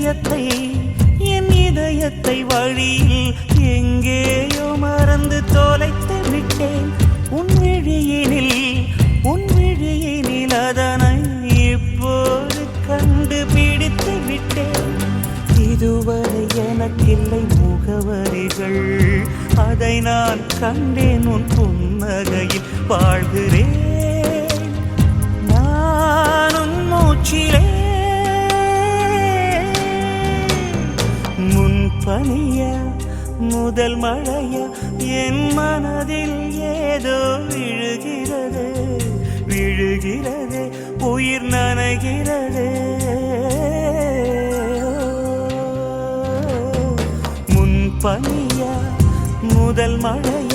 என் இதயத்தை வழியில் எங்கேயோ மறந்து தொலைத்து விட்டேன். உன் விழியினில் அதனை இப்போது கண்டுபிடித்து விட்டேன். இதுவரை எனக்கில்லை முகவரிகள், அதை நான் கண்டேன் உன் புன்னகையில். வாழ்கிறேன் நானும் மூச்சிலே. முன்பனியா முதல் மழையா என் மனதில் ஏதோ விழுகிறது, உயிர் நனைகிறது. முன்பனியா முதல் மழையா